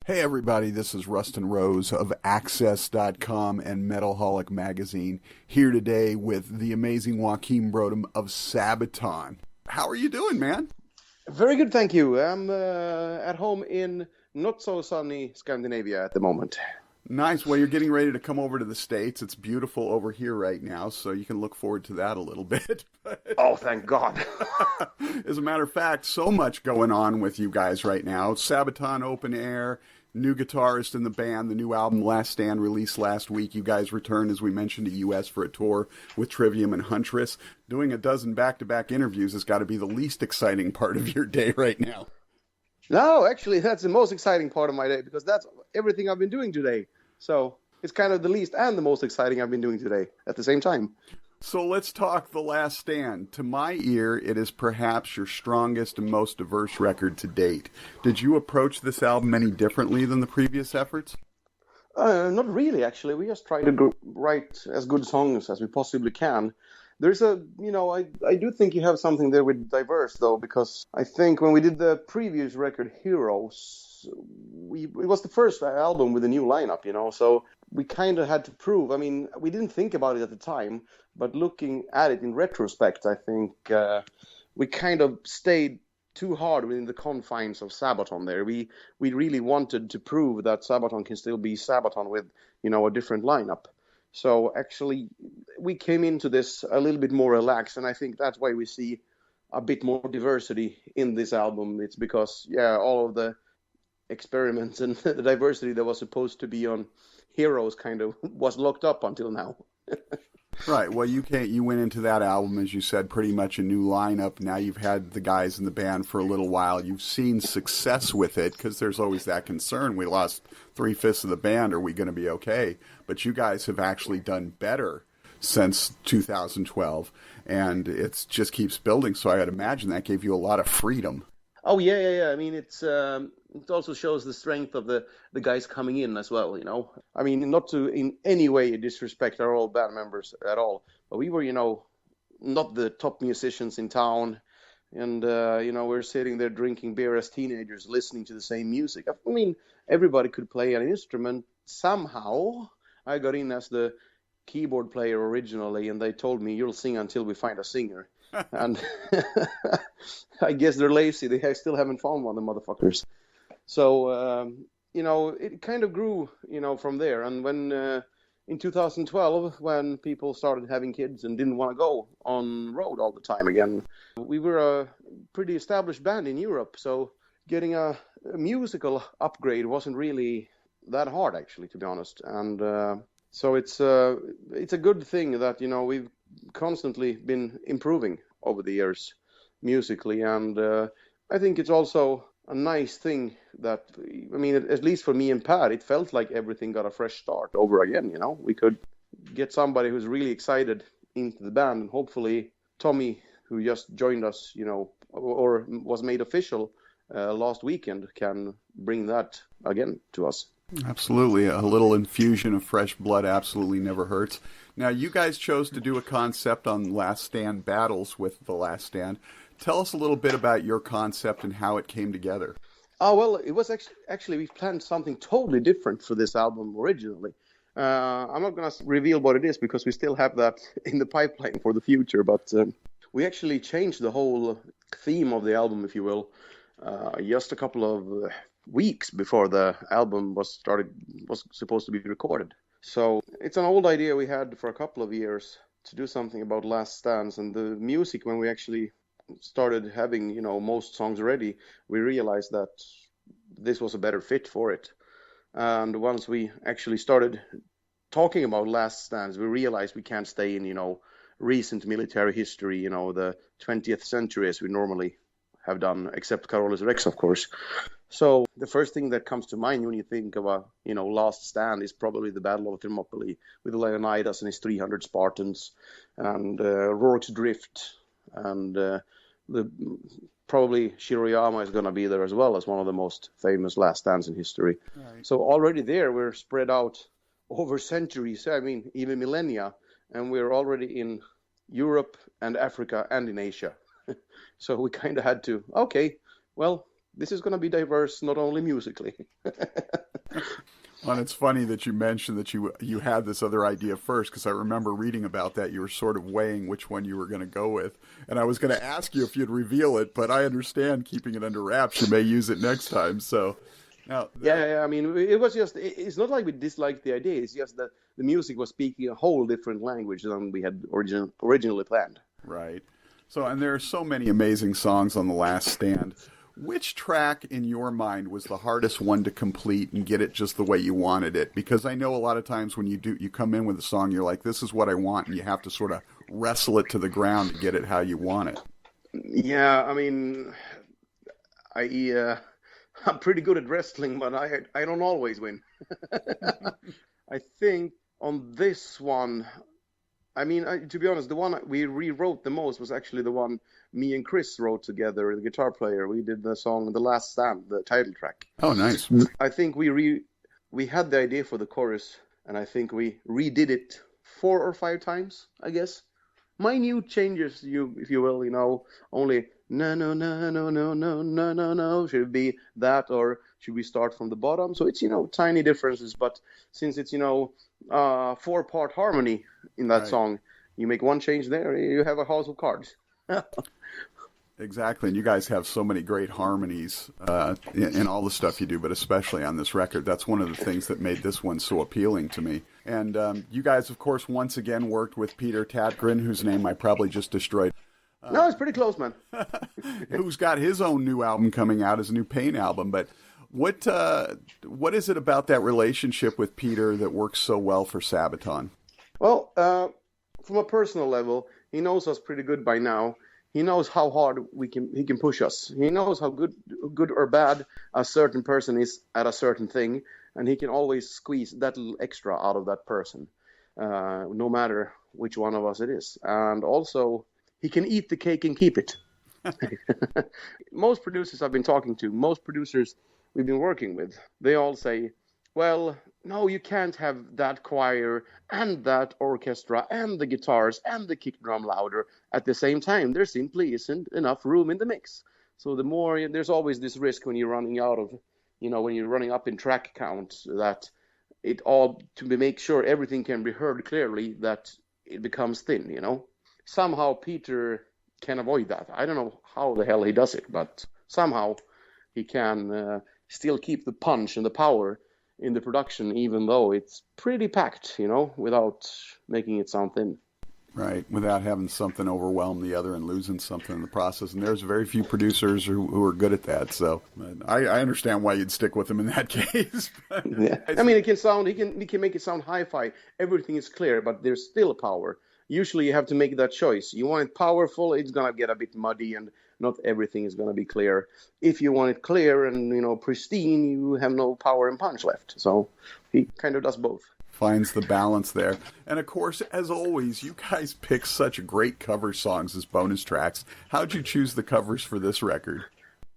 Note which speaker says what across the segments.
Speaker 1: Hey everybody, this is Rustin Rose of Access.com and Metalholic Magazine, here today with the amazing Joakim Brodén of Sabaton. How are you doing, man?
Speaker 2: Very good, thank you. I'm at home in not so sunny Scandinavia at the moment.
Speaker 1: Nice. Well, you're getting ready to come over to the States. It's beautiful over here right now, so you can look forward to that a little bit.
Speaker 2: Oh, thank God.
Speaker 1: As a matter of fact, so much going on with you guys right now. Sabaton Open Air, new guitarist in the band, the new album Last Stand released last week. You guys returned, as we mentioned, to U.S. for a tour with Trivium and Huntress. Doing a dozen back-to-back interviews has got to be the least exciting part of your day right now.
Speaker 2: No, actually, that's the most exciting part of my day because that's everything I've been doing today. So it's kind of the least and the most exciting I've been doing today at the same time.
Speaker 1: So let's talk The Last Stand. To my ear, it is perhaps your strongest and most diverse record to date. Did you approach this album any differently than the previous efforts?
Speaker 2: Not really, actually. We just try to write as good songs as we possibly can. There's I do think you have something there with diverse, though, because I think when we did the previous record, Heroes, it was the first album with a new lineup, so we kind of had to prove. I mean, we didn't think about it at the time, but looking at it in retrospect, I think we kind of stayed too hard within the confines of Sabaton there. We really wanted to prove that Sabaton can still be Sabaton with, a different lineup. So actually, we came into this a little bit more relaxed, and I think that's why we see a bit more diversity in this album. It's because, all of the experiments and the diversity that was supposed to be on Heroes kind of was locked up until now.
Speaker 1: Right. Well, you went into that album, as you said, pretty much a new lineup. Now you've had the guys in the band for a little while. You've seen success with it because there's always that concern. We lost 3/5 of the band. Are we going to be okay? But you guys have actually done better since 2012, and it just keeps building. So I'd imagine that gave you a lot of freedom.
Speaker 2: Oh, yeah. I mean, it also shows the strength of the guys coming in as well, I mean, not to in any way disrespect our old band members at all, but we were, not the top musicians in town. And, we're sitting there drinking beer as teenagers, listening to the same music. I mean, everybody could play an instrument somehow. I got in as the keyboard player originally, and they told me, you'll sing until we find a singer. And I guess they're lazy. They still haven't found one, the motherfuckers. So, it kind of grew, from there. And when in 2012, when people started having kids and didn't want to go on road all the time again, we were a pretty established band in Europe. So getting a musical upgrade wasn't really that hard, actually, to be honest. And so it's a good thing that, we've constantly been improving over the years musically. And I think it's also a nice thing that, I mean, at least for me and Pat, it felt like everything got a fresh start over again, We could get somebody who's really excited into the band, and hopefully Tommy, who just joined us, or was made official last weekend, can bring that again to us.
Speaker 1: Absolutely. A little infusion of fresh blood absolutely never hurts. Now, you guys chose to do a concept on Last Stand battles with The Last Stand. Tell us a little bit about your concept and how it came together.
Speaker 2: Oh, well, it was actually we planned something totally different for this album originally. I'm not going to reveal what it is because we still have that in the pipeline for the future, but we actually changed the whole theme of the album, if you will, just a couple of weeks before the album was supposed to be recorded. So it's an old idea we had for a couple of years to do something about Last Stands, and the music, when we actually started having, most songs ready, we realized that this was a better fit for it. And once we actually started talking about Last Stands, we realized we can't stay in, recent military history, the 20th century as we normally have done, except Carolus Rex, of course. So the first thing that comes to mind when you think of a, Last Stand is probably the Battle of Thermopylae with Leonidas and his 300 Spartans, and Rorke's Drift, and probably Shiroyama is going to be there as well as one of the most famous Last Stands in history. Right. So already there, we're spread out over centuries, I mean, even millennia, and we're already in Europe and Africa and in Asia. So we kind of had to, okay, well, this is going to be diverse, not only musically.
Speaker 1: And it's funny that you mentioned that you had this other idea first, because I remember reading about that. You were sort of weighing which one you were going to go with. And I was going to ask you if you'd reveal it, but I understand keeping it under wraps. You may use it next time. So now,
Speaker 2: yeah, I mean, it was just, it's not like we disliked the idea. It's just that the music was speaking a whole different language than we had originally planned.
Speaker 1: Right. So, and there are so many amazing songs on The Last Stand. Which track in your mind was the hardest one to complete and get it just the way you wanted it? Because I know a lot of times when you come in with a song, you're like, this is what I want, and you have to sort of wrestle it to the ground to get it how you want it.
Speaker 2: Yeah, I mean, I'm pretty good at wrestling, but I don't always win. I think on this one, I mean, to be honest, the one we rewrote the most was actually the one me and Chris wrote together, the guitar player. We did the song The Last Stand, the title track.
Speaker 1: Oh, nice.
Speaker 2: I think we had the idea for the chorus, and I think we redid it 4 or 5 times, I guess. Minute changes, if you will, only no, should it be that, or should we start from the bottom? So it's, tiny differences, but since it's, 4-part harmony in that song, you make one change there, you have a house of cards.
Speaker 1: Exactly, and you guys have so many great harmonies in all the stuff you do, but especially on this record. That's one of the things that made this one so appealing to me. And you guys, of course, once again worked with Peter Tägtgren, whose name I probably just destroyed.
Speaker 2: No, it's pretty close, man.
Speaker 1: Who's got his own new album coming out, his new Pain album. But what is it about that relationship with Peter that works so well for Sabaton?
Speaker 2: Well, from a personal level, he knows us pretty good by now. He knows how hard he can push us. He knows how good or bad a certain person is at a certain thing, and he can always squeeze that little extra out of that person, no matter which one of us it is. And also, he can eat the cake and keep it. Most producers I've been talking to, most producers we've been working with, they all say, well, no, you can't have that choir and that orchestra and the guitars and the kick drum louder at the same time. There simply isn't enough room in the mix. So there's always this risk when you're running out of, when you're running up in track count, that make sure everything can be heard clearly, that it becomes thin, Somehow Peter can avoid that. I don't know how the hell he does it, but somehow he can still keep the punch and the power in the production, even though it's pretty packed, without making it sound thin.
Speaker 1: Right, without having something overwhelm the other and losing something in the process. And there's very few producers who are good at that. So I understand why you'd stick with him in that case.
Speaker 2: Yeah. I mean, he can make it sound hi-fi. Everything is clear, but there's still power. Usually you have to make that choice. You want it powerful, it's going to get a bit muddy, and not everything is going to be clear. If you want it clear and, pristine, you have no power and punch left. So he kind of does both.
Speaker 1: Finds the balance there. And of course, as always, you guys pick such great cover songs as bonus tracks. How'd you choose the covers for this record?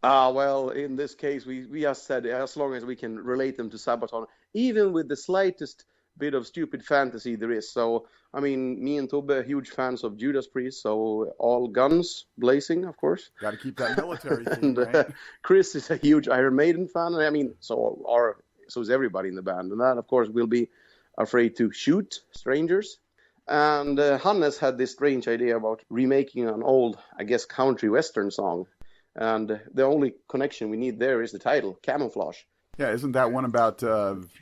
Speaker 2: Well, in this case, we just said as long as we can relate them to Sabaton, even with the slightest bit of stupid fantasy there is. So, I mean, me and Tobbe are huge fans of Judas Priest, so all guns blazing, of course.
Speaker 1: Got to keep that military theme,
Speaker 2: and
Speaker 1: right?
Speaker 2: Chris is a huge Iron Maiden fan. I mean, so is everybody in the band. And that, of course, will be Afraid to Shoot Strangers. And Hannes had this strange idea about remaking an old, I guess, country western song. And the only connection we need there is the title, Camouflage.
Speaker 1: Yeah, isn't that one about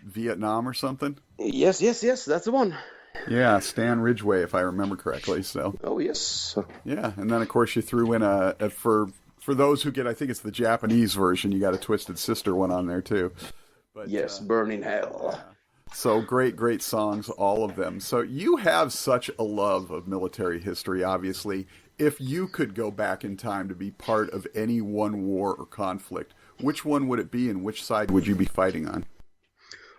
Speaker 1: Vietnam or something?
Speaker 2: Yes, that's the one.
Speaker 1: Yeah, Stan Ridgway, if I remember correctly. So.
Speaker 2: Oh, yes.
Speaker 1: Yeah, and then, of course, you threw in for those who get, I think it's the Japanese version, you got a Twisted Sister one on there, too. But,
Speaker 2: yes, Burn in Hell.
Speaker 1: Yeah. So great songs, all of them. So you have such a love of military history, obviously. If you could go back in time to be part of any one war or conflict, which one would it be and which side would you be fighting on?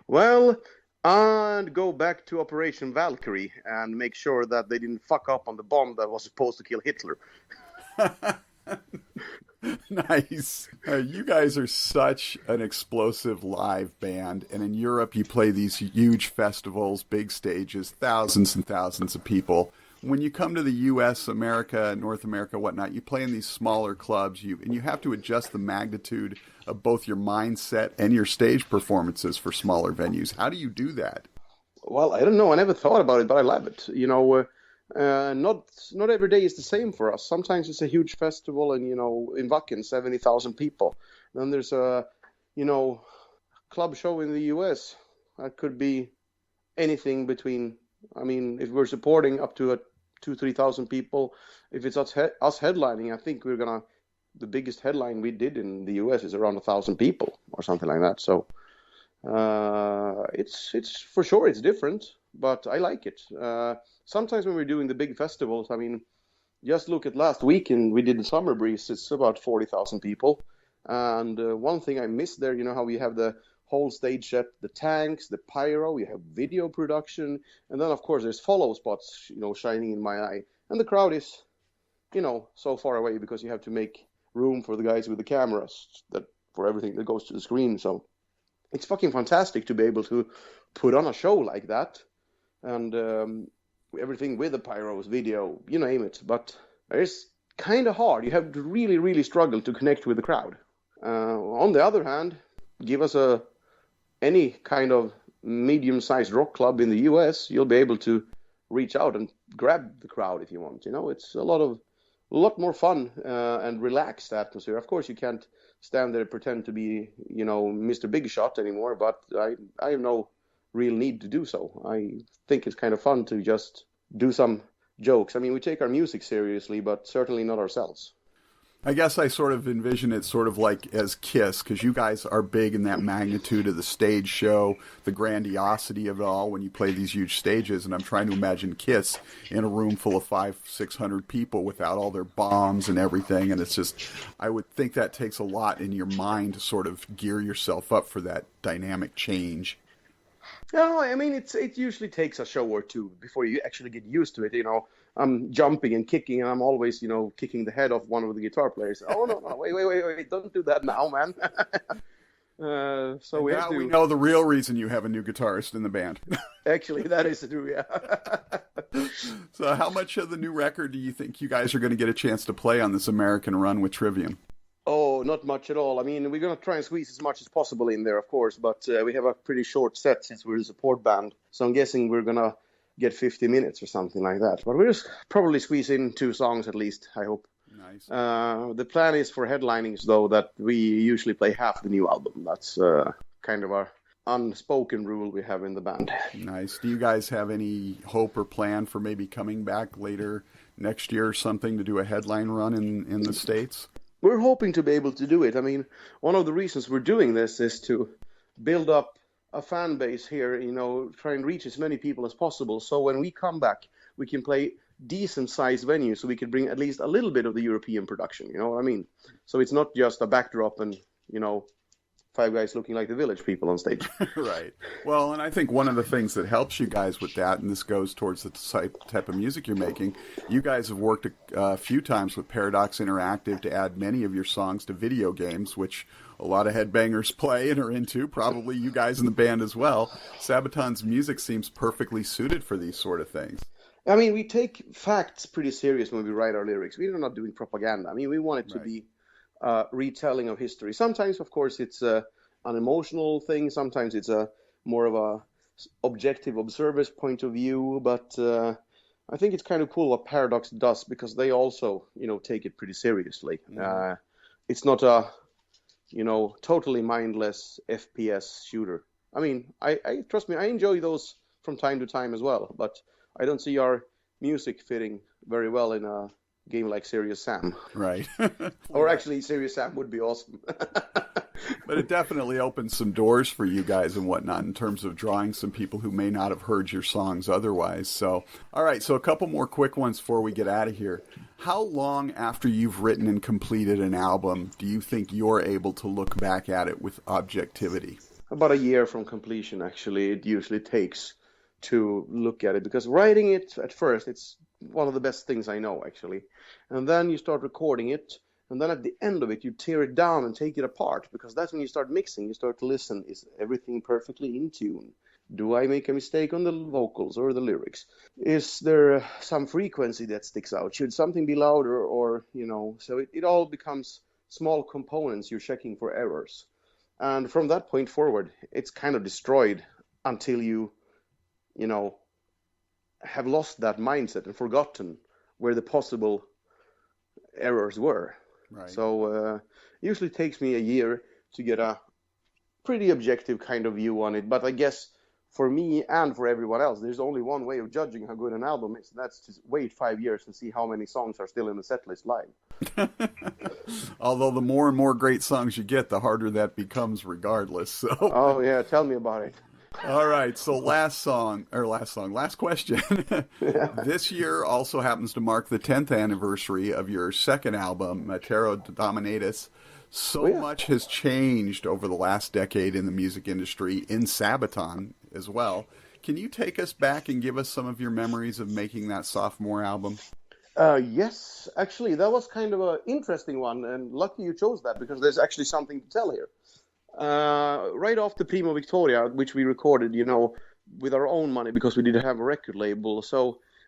Speaker 2: Well, I'd go back to Operation Valkyrie and make sure that they didn't fuck up on the bomb that was supposed to kill Hitler.
Speaker 1: Nice. You guys are such an explosive live band, and in Europe you play these huge festivals, big stages, thousands and thousands of people. when you come to the U.S., America, North America, whatnot, you play in these smaller clubs, and you have to adjust the magnitude of both your mindset and your stage performances for smaller venues. How do you do that?
Speaker 2: Well, I don't know. I never thought about it, but I love it. Not every day is the same for us. Sometimes it's a huge festival, and in Wacken, 70,000 people. Then there's a club show in the U.S. That could be anything between. I mean, if we're supporting up to 2,000-3,000 people, if it's us headlining, I think the biggest headline we did in the U.S. is around 1,000 people or something like that. So it's for sure it's different, but I like it. Sometimes when we're doing the big festivals, I mean, just look at last weekend we did the Summer Breeze. It's about 40,000 people, and one thing I missed there, how we have the whole stage set, the tanks, the pyro, we have video production, and then of course there's follow spots, shining in my eye, and the crowd is, so far away because you have to make room for the guys with the cameras for everything that goes to the screen. So it's fucking fantastic to be able to put on a show like that, and everything with the pyros, video, you name it. But it's kind of hard. You have to really, really struggle to connect with the crowd. On the other hand, give us any kind of medium-sized rock club in the US, you'll be able to reach out and grab the crowd if you want. It's a lot more fun and relaxed atmosphere. Of course, you can't stand there and pretend to be, Mr. Big Shot anymore, but I have no real need to do so. I think it's kind of fun to just do some jokes. I mean, we take our music seriously, but certainly not ourselves.
Speaker 1: I guess I sort of envision it sort of like as Kiss, because you guys are big in that magnitude of the stage show, the grandiosity of it all when you play these huge stages. And I'm trying to imagine Kiss in a room full of 500-600 people without all their bombs and everything. And it's just, I would think that takes a lot in your mind to sort of gear yourself up for that dynamic change.
Speaker 2: No, I mean, it usually takes a show or two before you actually get used to it. I'm jumping and kicking, and I'm always, kicking the head off one of the guitar players. Oh, no, wait, don't do that now, man. So we
Speaker 1: know the real reason you have a new guitarist in the band.
Speaker 2: Actually, that is true, yeah.
Speaker 1: So how much of the new record do you think you guys are going to get a chance to play on this American run with Trivium?
Speaker 2: Oh, not much at all. I mean, we're going to try and squeeze as much as possible in there, of course, but we have a pretty short set since we're a support band. So I'm guessing we're going to get 50 minutes or something like that. But we'll just probably squeeze in 2 songs at least, I hope.
Speaker 1: Nice.
Speaker 2: The plan is for headlinings, though, that we usually play half the new album. That's kind of our unspoken rule we have in the band.
Speaker 1: Nice. Do you guys have any hope or plan for maybe coming back later next year or something to do a headline run in the States?
Speaker 2: We're hoping to be able to do it. I mean, one of the reasons we're doing this is to build up a fan base here, try and reach as many people as possible. So when we come back, we can play decent-sized venues so we can bring at least a little bit of the European production, you know what I mean? So it's not just a backdrop and, 5 guys looking like the Village People on stage.
Speaker 1: Right. Well, and I think one of the things that helps you guys with that, and this goes towards the type of music you're making, you guys have worked a few times with Paradox Interactive to add many of your songs to video games, which a lot of headbangers play and are into, probably you guys in the band as well. Sabaton's music seems perfectly suited for these sort of things.
Speaker 2: I mean, we take facts pretty serious when we write our lyrics. We're not doing propaganda. I mean, we want it to be retelling of history. Sometimes, of course, it's an emotional thing. Sometimes it's more of a objective observer's point of view. But I think it's kind of cool what Paradox does because they also, take it pretty seriously. Mm-hmm. It's not a, totally mindless FPS shooter. I mean, I trust me, I enjoy those from time to time as well. But I don't see our music fitting very well in a game like Serious Sam.
Speaker 1: Right.
Speaker 2: Or actually, Serious Sam would be awesome.
Speaker 1: But it definitely opens some doors for you guys and whatnot in terms of drawing some people who may not have heard your songs otherwise. So, all right, so a couple more quick ones before we get out of here. How long after you've written and completed an album do you think you're able to look back at it with objectivity?
Speaker 2: About a year from completion, actually, it usually takes to look at it. Because writing it at first, it's one of the best things I know, actually. And then you start recording it. And then at the end of it, you tear it down and take it apart. Because that's when you start mixing. You start to listen. Is everything perfectly in tune? Do I make a mistake on the vocals or the lyrics? Is there some frequency that sticks out? Should something be louder, or, so it all becomes small components you're checking for errors. And from that point forward, it's kind of destroyed until you have lost that mindset and forgotten where the possible errors were.
Speaker 1: Right.
Speaker 2: So usually takes me a year to get a pretty objective kind of view on it. But I guess for me and for everyone else, there's only one way of judging how good an album is, and that's to wait 5 years and see how many songs are still in the set list live.
Speaker 1: Although the more and more great songs you get, the harder that becomes regardless. So.
Speaker 2: Oh, yeah, tell me about it.
Speaker 1: All right, so last question.
Speaker 2: Yeah.
Speaker 1: This year also happens to mark the 10th anniversary of your second album, Attero Dominatus. So much has changed over the last decade in the music industry, in Sabaton as well. Can you take us back and give us some of your memories of making that sophomore album?
Speaker 2: Yes, actually, that was kind of an interesting one, and lucky you chose that, because there's actually something to tell here. Right after Primo Victoria, which we recorded, with our own money because we didn't have a record label.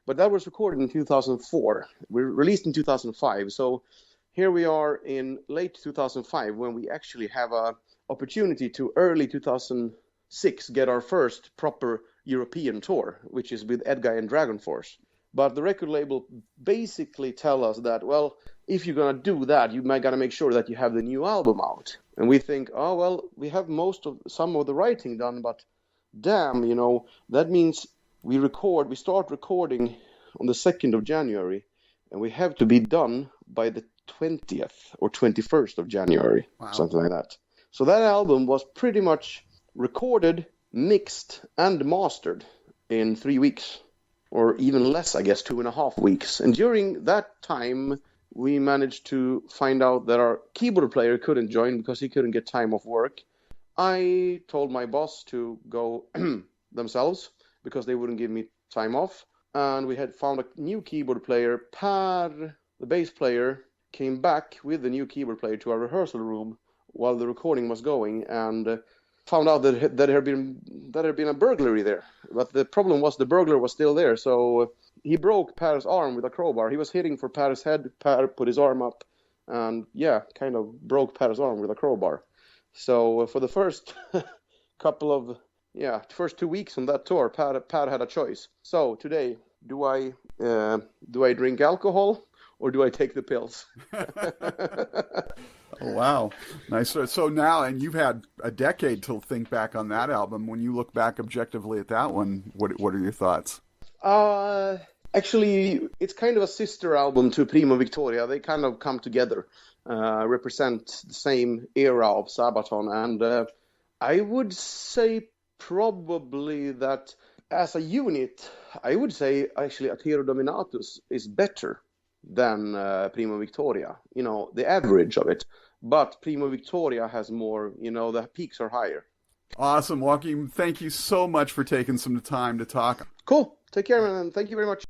Speaker 2: But that was recorded in 2004. We released in 2005. So here we are in late 2005 when we actually have a opportunity to early 2006 get our first proper European tour, which is with Edguy and Dragon Force. But the record label basically tell us that, well, if you're going to do that, you might got to make sure that you have the new album out. And we think, oh, well, we have some of the writing done, but damn, that means we start recording on the 2nd of January, and we have to be done by the 20th or 21st of January, something like that. So that album was pretty much recorded, mixed, and mastered in 3 weeks. Or even less, I guess, 2.5 weeks. And during that time, we managed to find out that our keyboard player couldn't join because he couldn't get time off work. I told my boss to go themselves because they wouldn't give me time off. And we had found a new keyboard player. Per, the bass player, came back with the new keyboard player to our rehearsal room while the recording was going, and found out that there had been a burglary there. But the problem was the burglar was still there, so he broke Per's arm with a crowbar. He was hitting for Per's head. Per put his arm up and, kind of broke Per's arm with a crowbar. So for the first first 2 weeks on that tour, Per had a choice. So today, do I drink alcohol or do I take the pills?
Speaker 1: Oh, wow. Nice. So now, and you've had a decade to think back on that album. When you look back objectively at that one, what are your thoughts?
Speaker 2: Actually, it's kind of a sister album to Primo Victoria. They kind of come together, represent the same era of Sabaton. And I would say probably that as a unit, I would say actually Attero Dominatus is better than Primo Victoria, the average of it. But Primo Victoria has more, the peaks are higher.
Speaker 1: Awesome, Joakim. Thank you so much for taking some time to talk.
Speaker 2: Cool. Take care, man. Thank you very much.